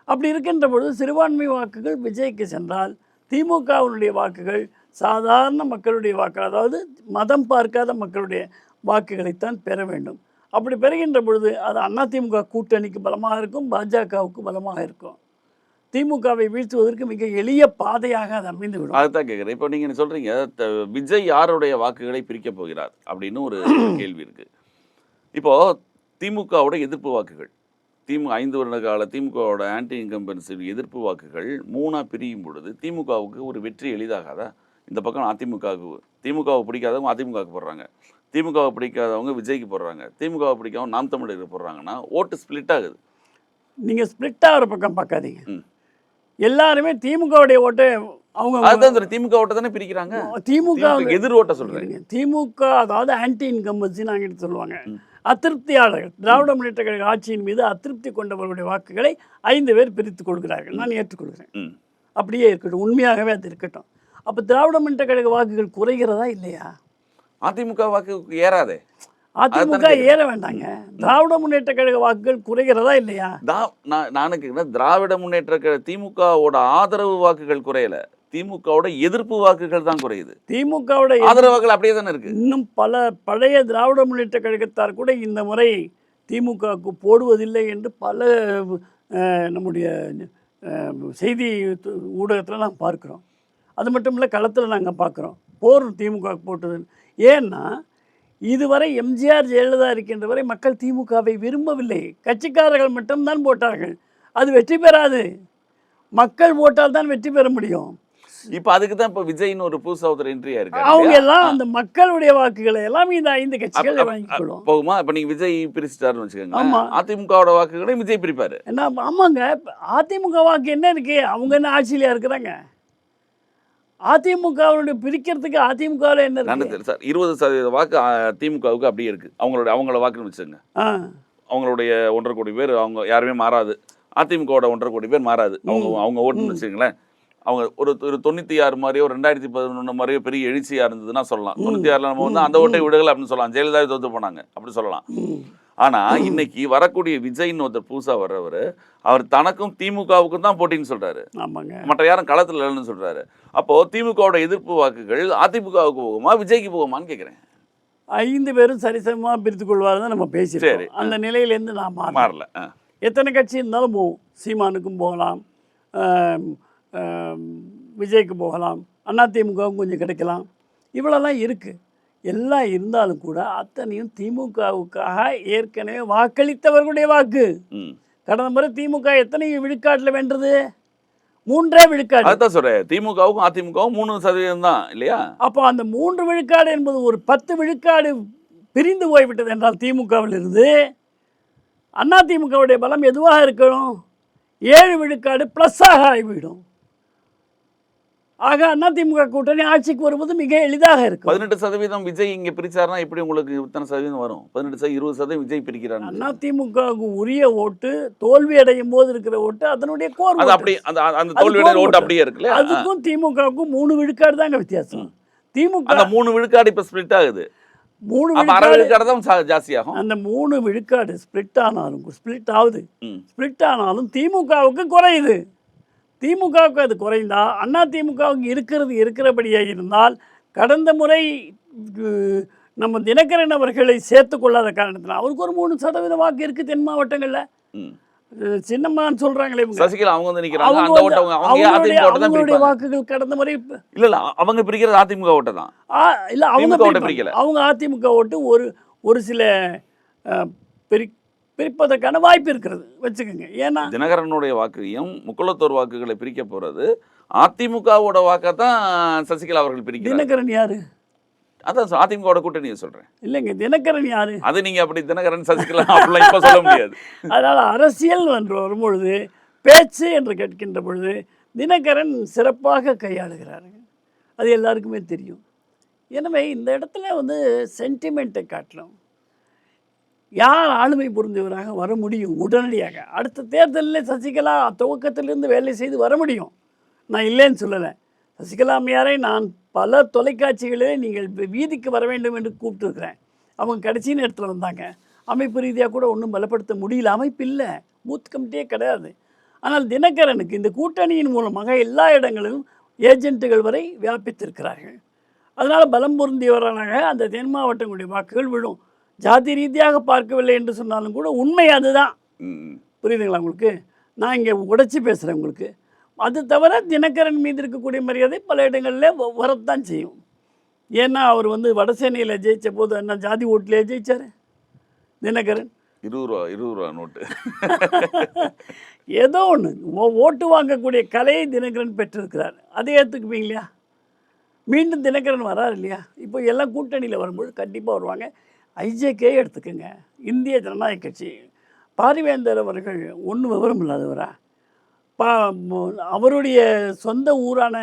அப்படி இருக்கின்ற பொழுது சிறுபான்மை வாக்குகள் விஜய்க்கு சென்றால் திமுகவினுடைய வாக்குகள் சாதாரண மக்களுடைய வாக்குகள், அதாவது மதம் பார்க்காத மக்களுடைய வாக்குகளைத்தான் பெற வேண்டும். அப்படி பெறுகின்ற பொழுது அது அதிமுக கூட்டணிக்கு பலமாக இருக்கும், பாஜகவுக்கு பலமாக இருக்கும். திமுகவை வீழ்த்துவதற்கு மிக எளிய பாதையாக அது அமைந்துவிடும். அதுதான் கேட்குறேன். இப்போ நீங்கள் சொல்கிறீங்க விஜய் யாருடைய வாக்குகளை பிரிக்கப் போகிறார் அப்படின்னு ஒரு கேள்வி இருக்குது. இப்போது திமுகவோட எதிர்ப்பு வாக்குகள், 5 வருட கால திமுகவோட ஆன்டி இன்கம்பன்சி எதிர்ப்பு வாக்குகள் 3ஆக பிரியும் பொழுது திமுகவுக்கு ஒரு வெற்றி எளிதாகாதா? இந்த பக்கம் திமுகவை பிடிக்காதவங்க அதிமுகவுக்கு போடுறாங்க, திமுகவை பிடிக்காதவங்க விஜய்க்கு போடுறாங்க, திமுகவை பிடிக்காதவங்க நாம் தமிழருக்கு போடுறாங்கன்னா ஓட்டு ஸ்பிளிட் ஆகுது. நீங்கள் ஸ்பிளிட் ஆகிற பக்கம் பார்க்காதீங்க, எல்லாருமே திமுகவுடைய ஓட்டை அவங்க திமுக ஓட்டை தானே பிரிக்கிறாங்க. திமுக எதிர் ஓட்ட சொல்கிறீங்க. திமுக அதாவது ஆன்டி இன்கம்பன்சி நாங்கள் எடுத்து சொல்லுவாங்க, அதிருப்தியாளர்கள், திராவிட முன்னேற்ற கழக ஆட்சியின் மீது அதிருப்தி கொண்டவர்களுடைய வாக்குகளை 5 பேர் பிரித்துக் கொள்கிறார்கள். நான் ஏற்றுக்கொள்கிறேன், அப்படியே இருக்கட்டும், உண்மையாகவே அது இருக்கட்டும். அப்போ திராவிட முன்னேற்ற கழக வாக்குகள் குறைகிறதா இல்லையா? அதிமுக வாக்கு ஏறாதே. அதிமுக ஏற வேண்டாங்க, திராவிட முன்னேற்ற கழக வாக்குகள் குறைகிறதா இல்லையா? நான் திராவிட முன்னேற்ற திமுகவோட ஆதரவு வாக்குகள் குறையல, திமுகவோட எதிர்ப்பு வாக்குகள் தான் குறையுது. திமுகவோட ஆதரவு வாக்குகள் அப்படியே தானே இருக்கு. இன்னும் பல பழைய திராவிட முன்னேற்ற கழகத்தார் கூட இந்த முறை திமுகவுக்கு போடுவதில்லை என்று பல நம்முடைய செய்தி ஊடகத்தில் நாம் பார்க்குறோம். அது மட்டும் இல்லை, களத்தில் நாங்கள் பார்க்குறோம் போரும் திமுக போட்டது. ஏன்னா இதுவரை எம்ஜிஆர் ஜெயலலிதா இருக்கின்ற வரை மக்கள் திமுகவை விரும்பவில்லை, கட்சிக்காரர்கள் மட்டும்தான் போட்டார்கள். அது வெற்றி பெறாது, மக்கள் போட்டால் தான் வெற்றி பெற முடியும். இப்போ அதுக்கு தான் இப்போ விஜய்னு ஒரு புதுசாக ஒருத்தர் என்ட்ரியா இருக்காரு. அவங்க எல்லாம் அந்த மக்களுடைய வாக்குகளை எல்லாம் இந்த 5 கட்சிகள் வாங்கிக்கொள்ளும். போகுமா? இப்போ நீங்கள் விஜய் பிரிச்சுட்டாருன்னு வச்சுக்கோங்க. ஆமாம், அதிமுகவோட வாக்குகளை விஜய் பிரிப்பாரு. என்ன? ஆமாங்க, அதிமுக வாக்கு என்ன இருக்கு? அவங்க என்ன ஆட்சியிலையா இருக்கிறாங்க? அதிமுகவுடைய பிரிக்கிறதுக்கு அதிமுகவில் என்ன இருக்கு சார்? 20% வாக்கு திமுகவுக்கு அப்படியே இருக்கு. அவங்களோட வாக்குன்னு வச்சுக்கோங்க. அவங்களுடைய 1.5 கோடி பேர் அவங்க யாருமே மாறாது. அதிமுகவோட 1.5 கோடி பேர் மாறாது. அவங்க ஓட்டுன்னு வச்சுக்கோங்களேன். அவங்க ஒரு 96 மாதிரியோ 2011 மாதிரியோ பெரிய எழுச்சியாக இருந்ததுன்னா சொல்லலாம். 96 நம்ம வந்து அந்த ஓட்டை விடுதலை அப்படின்னு சொல்லலாம். ஜெயலலிதாவை தோற்று போனாங்க அப்படி சொல்லலாம். ஆனால் இன்னைக்கு வரக்கூடிய விஜய்னு ஒருத்தர் புதுசாக வர்றவர், அவர் தனக்கும் திமுகவுக்கும் தான் போட்டின்னு சொல்கிறாரு. மற்ற யாரும் களத்தில் இல்லைன்னு சொல்கிறாரு. அப்போது திமுகவோட எதிர்ப்பு வாக்குகள் அதிமுகவுக்கு போகுமா விஜய்க்கு போகுமான்னு கேட்குறேன். 5 பேரும் சரிசமமாக பிரித்து கொள்வார் தான் நம்ம பேசிட்டோம். அந்த நிலையிலேருந்து நான் மாறல. எத்தனை கட்சி இருந்தாலும் போகும். சீமானுக்கும் போகலாம், விஜய்க்கு போகலாம், அதிமுகவும் கொஞ்சம் கிடைக்கலாம், இவ்வளோலாம் இருக்குது. எல்லாம் இருந்தாலும் கூட அத்தனையும் திமுகவுக்காக ஏற்கனவே வாக்களித்தவர்களுடைய வாக்கு. ம். கடந்த முறை திமுக எத்தனை விழுக்காட்டில் வென்றது? 3 விழுக்காடு. அதுதான் சொல்றேன். திமுகவுக்கும் அதிமுகவும் 3% தான் இல்லையா? அப்போ அந்த 3 விழுக்காடு என்பது ஒரு 10 விழுக்காடு பிரிந்து போய்விட்டது என்றால் திமுகவில் இருந்து அதிமுகவுடைய பலம் எதுவாக இருக்கணும்? 7 விழுக்காடு ப்ளஸ்ஸாக ஆகிவிடும். ஆக அதிமுக கூட்டணி ஆட்சிக்கு வருவது மிக எளிதாக இருக்கும். 18% விஜய் இங்க பிரிச்சாருன்னா எப்படி உங்களுக்கு இத்தனை சதவீதம் வரும்? 18% விஜய் பிரிக்கிறாங்க. அதிமுகவுக்கு உரிய ஓட்டு தோல்வி அடையும் போது இருக்கிற ஓட்டு அதனுடைய கோர் அது அப்படி அந்த தோல்வியோட ஓட்டு அப்படியே இருக்குல்ல. அதுக்கும் திமுகவுக்கும் 3 விழுக்காடு தாங்க வித்தியாசம். திமுக அந்த 3 விழுக்காடு இப்ப ஸ்பிளிட் ஆகுது. 3 அரை விழுக்காடு தான் ஜாஸ்தி ஆகும். அந்த 3 விழுக்காடு ஸ்பிளிட் ஆகுது. ஸ்பிளிட் ஆனாலும் திமுகவுக்கு குறையுது. திமுகவுக்கு அது குறைந்தா அதிமுகவுக்கு இருக்கிறபடியாக இருந்தால் கடந்த முறை நம்ம தினகரன் அவர்களை சேர்த்து கொள்ளாத காரணத்தினால் அவருக்கு ஒரு 3% வாக்கு இருக்குது தென் மாவட்டங்களில். சின்னம்மான்னு சொல்றாங்களே சசிகலா அவங்க வந்து நிக்கிறாங்க. அந்த ஓட்ட அவங்களுடைய வாக்குகள் கடந்த முறை இல்ல அவங்க பிரிக்கிறது அதிமுக ஓட்ட தான். இல்ல அவங்க அதிமுக ஓட்டு ஒரு சில பிரிப்பதற்கான வாய்ப்பு இருக்கிறது வச்சுக்கோங்க. ஏன்னா தினகரனுடைய வாக்கையும் முக்குளத்தோர் வாக்குகளை பிரிக்க போறது அதிமுகவோட வாக்கத்தான் சசிகலா அவர்கள் பிரிக்கிறாங்க. தினகரன் யாரு? அதான் அதிமுகவோட கூட்டணியை சொல்றேன். இல்லைங்க, தினகரன் யாரு? அது நீங்க அப்படி தினகரன் சசிகலா அப்படிலாம் இப்ப சொல்ல முடியாது. அதனால அரசியல் என்று வரும்பொழுது பேச்சு என்று கேட்கின்ற பொழுது தினகரன் சிறப்பாக கையாளுகிறாரு. அது எல்லாருக்குமே தெரியும். எனவே இந்த இடத்துல வந்து சென்டிமெண்ட்டை காட்டலாம். யார் ஆளுமை புரிந்தவராக வர முடியும் உடனடியாக? அடுத்த தேர்தலில் சசிகலா துவக்கத்திலிருந்து வேலை செய்து வர முடியும், நான் இல்லைன்னு சொல்லலை. சசிகலா அம்மையாரை நான் பல தொலைக்காட்சிகளே நீங்கள் வீதிக்கு வர வேண்டும் என்று கூப்பிட்டுருக்கிறேன். அவங்க கடைசி நேரத்தில் வந்தாங்க. அமைப்பு ரீதியாக கூட ஒன்றும் பலப்படுத்த முடியல. அமைப்பு இல்லை, பூத் கமிட்டியே கிடையாது. ஆனால் தினகரனுக்கு இந்த கூட்டணியின் மூலமாக எல்லா இடங்களிலும் ஏஜென்ட்டுகள் வரை வியாபித்திருக்கிறார்கள். அதனால் பலம் பொருந்தியவராக அந்த தென் மாவட்டங்களுடைய வாக்குகள் விழும். ஜாதி ரீதியாக பார்க்கவில்லை என்று சொன்னாலும் கூட உண்மை அதுதான். புரியுதுங்களா உங்களுக்கு? நான் இங்கே உடைச்சி பேசுகிறேன் உங்களுக்கு. அது தவிர தினகரன் மீது இருக்கக்கூடிய மரியாதை பல இடங்களில் வரத்தான் செய்யும். ஏன்னா அவர் வந்து வடசேனையில் ஜெயித்த போது என்ன ஜாதி ஓட்டிலே ஜெயிச்சார் தினகரன்? 20 ரூபா நோட்டு. ஏதோ ஒன்று ஓட்டு வாங்கக்கூடிய கலையை தினகரன் பெற்றிருக்கிறார். அதை ஏற்றுக்குப்பீங்க இல்லையா? மீண்டும் தினகரன் வரார் இல்லையா? இப்போ எல்லாம் கூட்டணியில் வரும்போது கண்டிப்பாக வருவாங்க. ஐஜேகே எடுத்துக்கோங்க, இந்திய ஜனநாயக கட்சி. பாரிவேந்தர் அவர்கள் ஒன்றும் விவரம் இல்லாதவரா? அவருடைய சொந்த ஊரான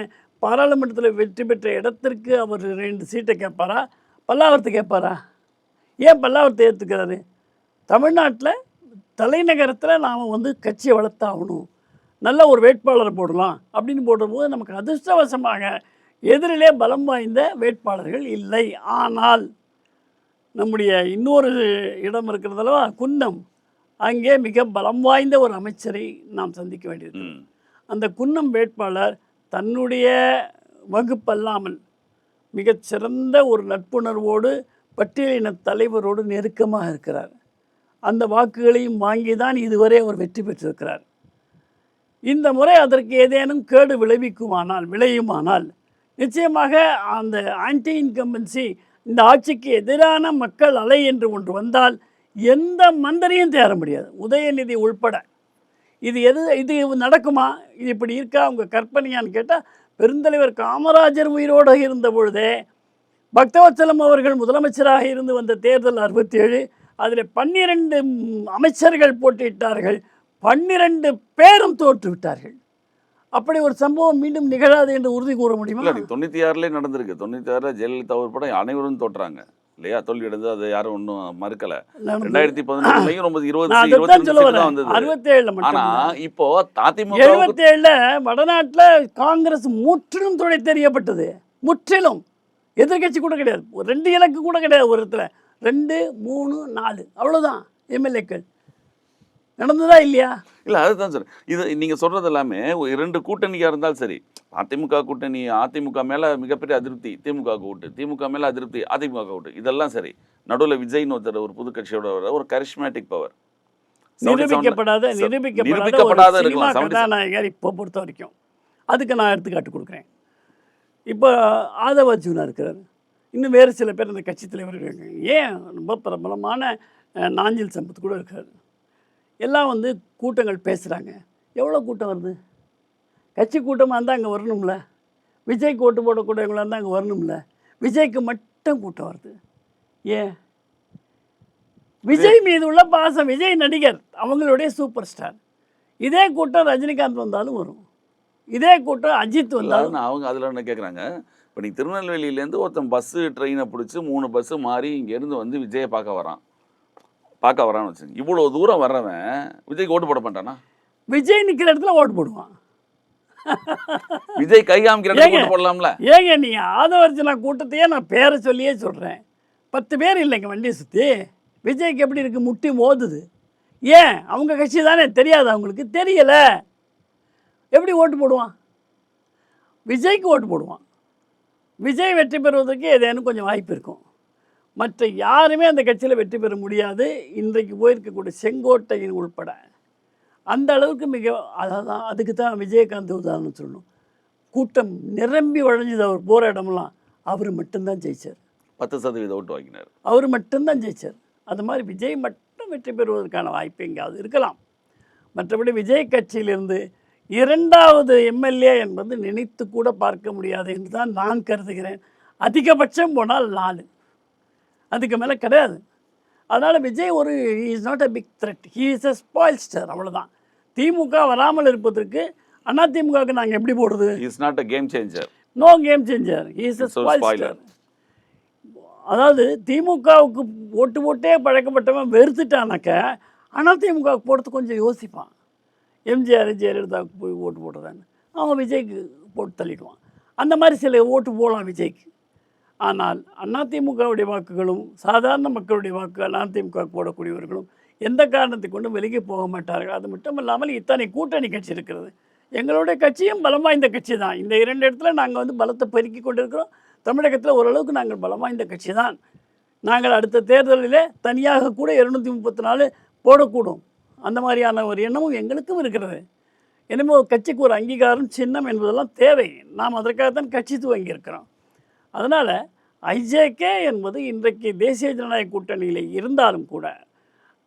பாராளுமன்றத்தில் வெற்றி பெற்ற இடத்திற்கு அவர் 2 சீட்டை கேட்பாரா? பல்லாவரத்தை கேட்பாரா? ஏன் பல்லாவரத்தை ஏற்றுக்கிறாரு? தமிழ்நாட்டில் தலைநகரத்தில் நாம் வந்து கட்சியை வளர்த்தாகணும், நல்ல ஒரு வேட்பாளரை போடலாம் அப்படின்னு போடும்போது நமக்கு அதிர்ஷ்டவசமாக எதிரிலே பலம் வாய்ந்த வேட்பாளர்கள் இல்லை. ஆனால் நம்முடைய இன்னொரு இடம் இருக்கிறதல்லவா, குன்னம், அங்கே மிக பலம் வாய்ந்த ஒரு அமைச்சரை நாம் சந்திக்க வேண்டியது. அந்த குன்னம் வேட்பாளர் தன்னுடைய வகுப்பல்லாமல் மிகச்சிறந்த ஒரு நட்புணர்வோடு பட்டியலின தலைவரோடு நெருக்கமாக இருக்கிறார். அந்த வாக்குகளையும் வாங்கி தான் இதுவரை அவர் வெற்றி பெற்றிருக்கிறார். இந்த முறை அதற்கு ஏதேனும் கேடு விளையுமானால் நிச்சயமாக அந்த ஆன்டி இன்கம்பன்சி, இந்த ஆட்சிக்கு எதிரான மக்கள் அலை என்று ஒன்று வந்தால் எந்த மந்திரியும் தேர முடியாது, உதயநிதி உள்பட. இது நடக்குமா? இது இப்படி இருக்கா உங்கள் கற்பனையான்னு கேட்டால், பெருந்தலைவர் காமராஜர் உயிரோடு இருந்த பொழுதே பக்தவத்சலம் அவர்கள் முதலமைச்சராக இருந்து வந்த தேர்தல் 67, அதில் 12 அமைச்சர்கள் போட்டியிட்டார்கள், 12 பேரும் தோற்று விட்டார்கள். அப்படி ஒரு சம்பவம் மீண்டும் நிகழாது என்று உறுதி கூற முடியுமா? 96 நடந்திருக்கு. 96 ஜெயலலிதா உட்பட அனைவரும் தோற்றாங்க இல்லையா? தோல்வி அடைந்து அதை யாரும் ஒன்றும் மறுக்கல. 2011 ரொம்ப 20 வந்தது. 67 ஆனா இப்போ அதிமுக 77 வடநாட்டில் காங்கிரஸ் முற்றிலும் துணை தெரியப்பட்டது. முற்றிலும் எதிர்கட்சி கூட கிடையாது, 2 இலக்கு கூட கிடையாது. ஒரு இடத்துல 2, 3, 4 அவ்வளோதான் எம்எல்ஏக்கள். நடந்ததா இல்லையா? இல்லை, அதுதான் சார். இது நீங்கள் சொல்கிறது எல்லாமே 2 கூட்டணியாக இருந்தாலும் சரி, அதிமுக கூட்டணி, அதிமுக மேலே மிகப்பெரிய அதிருப்தி திமுக ஓட்டு, திமுக மேலே அதிருப்தி அதிமுக ஓட்டு, இதெல்லாம் சரி. நடுவில் விஜய்னு ஒருத்தர் ஒரு புது கட்சியோட ஒரு கரிஷ்மேட்டிக் பவர், நிரூபிக்கப்படாத இருக்கலாம் கதாநாயகர் இப்போ பொறுத்த வரைக்கும். அதுக்கு நான் எடுத்துக்காட்டு கொடுக்குறேன். இப்போ ஆதவ அர்ஜுனா இருக்கிறார். இன்னும் வேறு சில பேர் அந்த கட்சி தலைவர்கள் இருக்காங்க. ஏன் ரொம்ப பிரபலமான நாஞ்சில் சம்பத் கூட இருக்கார். எல்லாம் வந்து கூட்டங்கள் பேசுகிறாங்க. எவ்வளோ கூட்டம் வருது? கட்சி கூட்டமாக இருந்தால் அங்கே வரணும்ல. விஜய்க்கு ஓட்டு போடக்கூடியவங்களாக இருந்தால் அங்கே வரணும்ல. விஜய்க்கு மட்டும் கூட்டம் வருது. ஏன்? விஜய் மீது உள்ள பாசம். விஜய் நடிகர், அவங்களுடைய சூப்பர் ஸ்டார். இதே கூட்டம் ரஜினிகாந்த் வந்தாலும் வரும். இதே கூட்டம் அஜித் வந்தாலும். அவங்க அதில் என்ன கேட்குறாங்க, இப்போ நீ திருநெல்வேலியிலேருந்து ஒருத்தன் பஸ்ஸு ட்ரெயினை பிடிச்சி 3 பஸ்ஸு மாறி இங்கேருந்து வந்து விஜயை பார்க்க வரான்னு வச்சுங்க. இவ்வளோ தூரம் வர்றவன் விஜய்க்கு ஓட்டு போட மாட்டானா? விஜய் நிற்கிற இடத்துல ஓட்டு போடுவான். விஜய் கை காமிக்கிற இடத்துல ஓட்டு போடலாம்ல? ஏங்க நீ ஆதவர்ஜனா கூட்டத்தையே நான் பேரை சொல்லியே சொல்கிறேன். 10 பேர் இல்லைங்க வண்டியை சுற்றி. விஜய்க்கு எப்படி இருக்குது? முட்டி மோதுது. ஏன்? அவங்க கட்சி தானே. தெரியாது அவங்களுக்கு? தெரியலை. எப்படி ஓட்டு போடுவான்? விஜய்க்கு ஓட்டு போடுவான். விஜய் வெற்றி பெறுவதற்கு ஏதேனும் கொஞ்சம் வாய்ப்பு இருக்கும். மற்ற யாருமே அந்த கட்சியில் வெற்றி பெற முடியாது. இன்றைக்கு போயிருக்கக்கூடிய செங்கோட்டையின் உள்பட அந்த அளவுக்கு அதான் அதுக்கு தான் விஜயகாந்த் உதாரணம் சொல்லணும். கூட்டம் நிரம்பி வழிஞ்சது. அவர் போகிற இடமெல்லாம் அவர் மட்டும்தான் ஜெயிச்சார். 10% ஓட்டு வாங்கினார். அவர் மட்டும்தான் ஜெயிச்சார். அது மாதிரி விஜய் மட்டும் வெற்றி பெறுவதற்கான வாய்ப்பு எங்கேயாவது இருக்கலாம். மற்றபடி விஜய் கட்சியிலிருந்து 2வது எம்எல்ஏ என்பது நினைத்து கூட பார்க்க முடியாது என்று தான் நான் கருதுகிறேன். அதிகபட்சம் போனால் 4, அதுக்கு மேலே கிடையாது. அதனால் Vijay he is not a big threat. He is a spoil star. அவ்வளோதான். திமுக வராமல் இருப்பதற்கு அதிமுகவுக்கு நாங்கள் எப்படி போடுறது? Is not a game changer. No game changer. He is a spoil star. அதாவது திமுகவுக்கு ஓட்டு போட்டே பழக்கப்பட்டவன் வெறுத்துட்டானாக்க அதிமுகவுக்கு போடுறதுக்கு கொஞ்சம் யோசிப்பான். எம்ஜிஆர் ஜெயலலிதாவுக்கு போய் ஓட்டு போடுறதான்னு அவன் விஜய்க்கு போட்டு தள்ளிடுவான். அந்த மாதிரி சில ஓட்டு போகலாம் விஜய்க்கு. ஆனால் அதிமுகவுடைய வாக்குகளும் சாதாரண மக்களுடைய வாக்குகள் அதிமுக போடக்கூடியவர்களும் எந்த காரணத்தை கொண்டும் விலகி போக மாட்டார்கள். அது மட்டும் இல்லாமல் இத்தனை கூட்டணி கட்சி இருக்கிறது. எங்களுடைய கட்சியும் பலம் வாய்ந்த கட்சி தான். இந்த 2 இடத்துல நாங்கள் வந்து பலத்தை பெருக்கி கொண்டிருக்கிறோம். தமிழகத்தில் ஓரளவுக்கு நாங்கள் பலம் வாய்ந்த கட்சி தான். நாங்கள் அடுத்த தேர்தலில் தனியாக கூட 234 போடக்கூடும். அந்த மாதிரியான ஒரு எண்ணமும் எங்களுக்கும் இருக்கிறது. எனவே ஒரு கட்சிக்கு ஒரு அங்கீகாரம், சின்னம் என்பதெல்லாம் தேவை. நாம் அதற்காகத்தான் கட்சி துவங்கியிருக்கிறோம். அதனால் ஐஜேகே என்பது இன்றைக்கு தேசிய ஜனநாயக கூட்டணியில் இருந்தாலும் கூட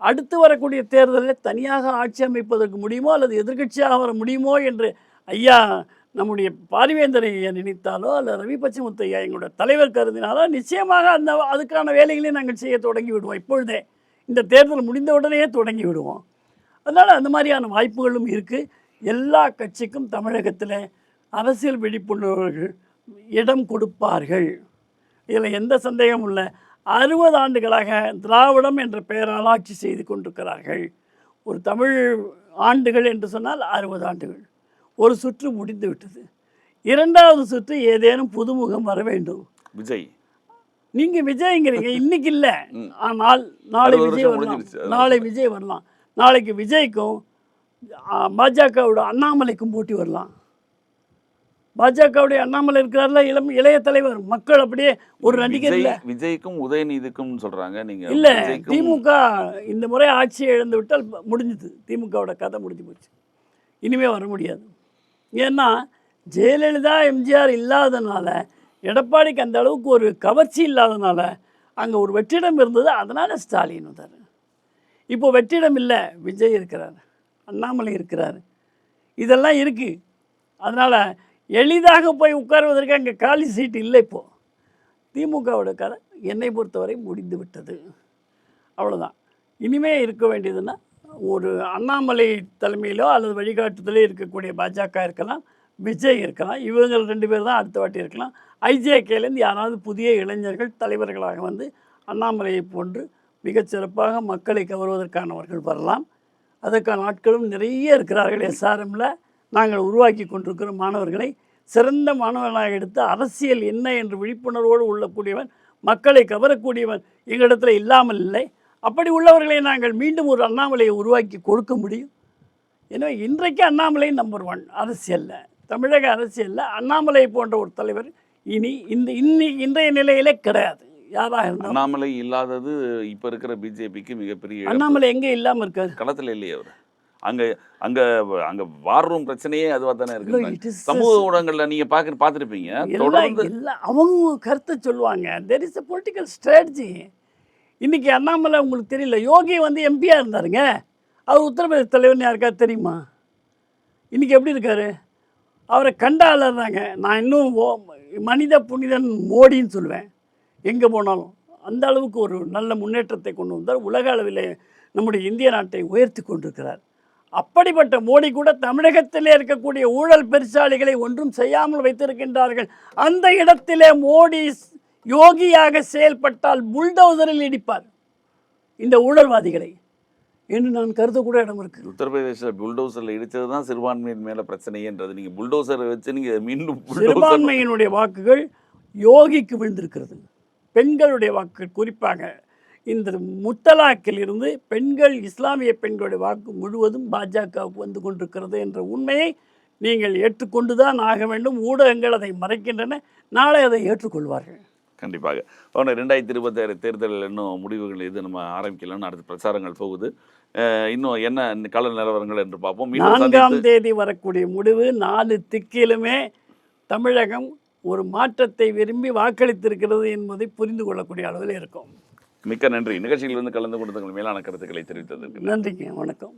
அடுத்து வரக்கூடிய தேர்தலில் தனியாக ஆட்சி அமைப்பதற்கு முடியுமோ அல்லது எதிர்க்கட்சியாக வர முடியுமோ என்று ஐயா நம்முடைய பாரிவேந்தர் ஐயா நினைத்தாலோ அல்லது ரவி பச்சமுத்து ஐயா எங்களுடைய தலைவர் கருதினாலோ நிச்சயமாக அதுக்கான வேலைகளையும் நாங்கள் செய்ய தொடங்கி விடுவோம். இப்பொழுதே இந்த தேர்தல் முடிந்த உடனே தொடங்கி விடுவோம். அதனால் அந்த மாதிரியான வாய்ப்புகளும் இருக்குது. எல்லா கட்சிக்கும் தமிழகத்தில் அரசியல் விழிப்புணர்வுகள் இடம் கொடுப்பார்கள். இதில் எந்த சந்தேகமும் இல்லை. 60 ஆண்டுகளாக திராவிடம் என்ற பெயரால் ஆட்சி செய்து கொண்டிருக்கிறார்கள். ஒரு தமிழ் ஆண்டுகள் என்று சொன்னால் 60 ஆண்டுகள். ஒரு சுற்று முடிந்து விட்டது. 2வது சுற்று ஏதேனும் புதுமுகம் வர வேண்டும். விஜய், நீங்கள் விஜய்ங்கிறீங்க, இன்னைக்கு இல்லை. ஆனால் நாளை விஜய் வரலாம். நாளை விஜய் வரலாம். நாளைக்கு விஜய்க்கும் பாஜகவோட அண்ணாமலைக்கும் போட்டி வரலாம். பாஜகவுடைய அண்ணாமலை இருக்கிறார்ல, இளைய தலைவர். மக்கள் அப்படியே ஒரு நடிகர் இல்லை. விஜய்க்கும் உதயநிதிக்கும் சொல்கிறாங்க. நீங்கள் இல்லை, திமுக இந்த முறை ஆட்சியை இழந்து விட்டால் முடிஞ்சுது. திமுகவோட கதை முடிஞ்சு போச்சு. இனிமேல் வர முடியாது. ஏன்னா ஜெயலலிதா எம்ஜிஆர் இல்லாதனால, எடப்பாடிக்கு அந்த அளவுக்கு ஒரு கவர்ச்சி இல்லாதனால அங்கே ஒரு வெற்றிடம் இருந்தது. அதனால் ஸ்டாலின் வந்தார். இப்போ வெற்றிடம் இல்லை. விஜய் இருக்கிறார், அண்ணாமலை இருக்கிறார், இதெல்லாம் இருக்குது. அதனால் எளிதாக போய் உட்காருவதற்கு அங்கே காலி சீட்டு இல்லை. இப்போது திமுகவோட கதை என்னை பொறுத்தவரை முடிந்து விட்டது. அவ்வளோதான். இனிமே இருக்க வேண்டியதுன்னா ஒரு அண்ணாமலை தலைமையிலோ அல்லது வழிகாட்டுதலே இருக்கக்கூடிய பாஜக இருக்கலாம், விஜய் இருக்கலாம். இவங்க 2 பேர் தான் அடுத்த வாட்டி இருக்கலாம். ஐஜேகேலேருந்து யாராவது புதிய இளைஞர்கள் தலைவர்களாக வந்து அண்ணாமலையை போன்று மிகச்சிறப்பாக மக்களை கவர்வதற்கானவர்கள் வரலாம். அதற்கான ஆட்களும் நிறைய இருக்கிறார்கள். எஸ்ஆர்எம்மில் நாங்கள் உருவாக்கி கொண்டிருக்கிற மாணவர்களை சிறந்த மாணவர்களாக எடுத்து அரசியல் என்ன என்று விழிப்புணர்வோடு உள்ளக்கூடியவன், மக்களை கவரக்கூடியவன் எங்களிடத்தில் இல்லாமல் இல்லை. அப்படி உள்ளவர்களை நாங்கள் மீண்டும் ஒரு அண்ணாமலையை உருவாக்கி கொடுக்க முடியும். எனவே இன்றைக்கு அண்ணாமலை நம்பர் 1 அரசியலில், தமிழக அரசியலில் அண்ணாமலை போன்ற ஒரு தலைவர் இனி இன்றைய நிலையிலே கிடையாது. யாராக இருந்தாலும் அண்ணாமலை இல்லாதது இப்போ இருக்கிற பிஜேபிக்கு மிகப்பெரிய. அண்ணாமலை எங்கே இல்லாமல் இருக்காரு? களத்தில் இல்லையே அவர். அங்கே அங்கே அங்கே வார் ரூம் பிரச்சனையே அதுவாக தானே No, இருக்கு. it is சமூக ஊடகங்களில் நீங்கள் பார்த்துருப்பீங்க தொடர்ந்து எல்லாம் அவங்க கருத்தை சொல்லுவாங்க. There is a political strategy. இன்னைக்கு அண்ணாமலை உங்களுக்கு தெரியல, யோகி வந்து எம்பியாக இருந்தாருங்க. அவர் உத்தரப்பிரதேச தலைவர்னு யாருக்காவது தெரியுமா? இன்னைக்கு எப்படி இருக்காரு? அவரை கண்டாளர்றாங்க. நான் இன்னும் மனித புனிதன் மோடின்னு சொல்லுவேன் எங்கே போனாலும். அந்த அளவுக்கு ஒரு நல்ல முன்னேற்றத்தை கொண்டு வந்தார். உலக அளவில் நம்முடைய இந்திய நாட்டை உயர்த்தி கொண்டிருக்கிறார். அப்படிப்பட்ட மோடி கூட தமிழகத்திலே இருக்கக்கூடிய ஊழல் பெருசாளிகளை ஒன்றும் செய்யாமல் வைத்திருக்கின்றார்கள். அந்த இடத்திலே மோடி யோகியாக செயல்பட்டால் புல்டோசரில் இடிப்பார் இந்த ஊழல்வாதிகளை என்று நான் கருத கூட இடம் இருக்கு. உத்தரப்பிரதேச புல்டோசரில் இடித்தது தான் சிறுபான்மையின் மேலே பிரச்சனைன்றது. நீங்கள் புல்டோசரை வச்சு நீங்கள் மீண்டும் சிறுபான்மையினுடைய வாக்குகள் யோகிக்கு விழுந்திருக்கிறது. பெண்களுடைய வாக்குகள் குறிப்பாக இந்த முத்தலாக்கில் இருந்து பெண்கள், இஸ்லாமிய பெண்களுடைய வாக்கு முழுவதும் பாஜகவுக்கு வந்து கொண்டிருக்கிறது என்ற உண்மையை நீங்கள் ஏற்றுக்கொண்டு தான் ஆக வேண்டும். ஊடகங்கள் அதை மறைக்கின்றன, நாளை அதை ஏற்றுக்கொள்வார்கள். கண்டிப்பாக. அவனை 2026 தேர்தலில் இன்னும் முடிவுகள் எது நம்ம ஆரம்பிக்கலன்னு அடுத்த பிரச்சாரங்கள் போகுது. இன்னும் என்ன கள நிலவரங்கள் என்று பார்ப்போம். 4ஆம் தேதி வரக்கூடிய முடிவு 4 திக்கிலுமே தமிழகம் ஒரு மாற்றத்தை விரும்பி வாக்களித்திருக்கிறது என்பதை புரிந்து கொள்ளக்கூடிய அளவில் இருக்கும். மிக்க நன்றி. நிகழ்ச்சியில் கலந்து கொண்டு மேலான கருத்துக்களை தெரிவித்ததற்கு நன்றிங்க. வணக்கம்.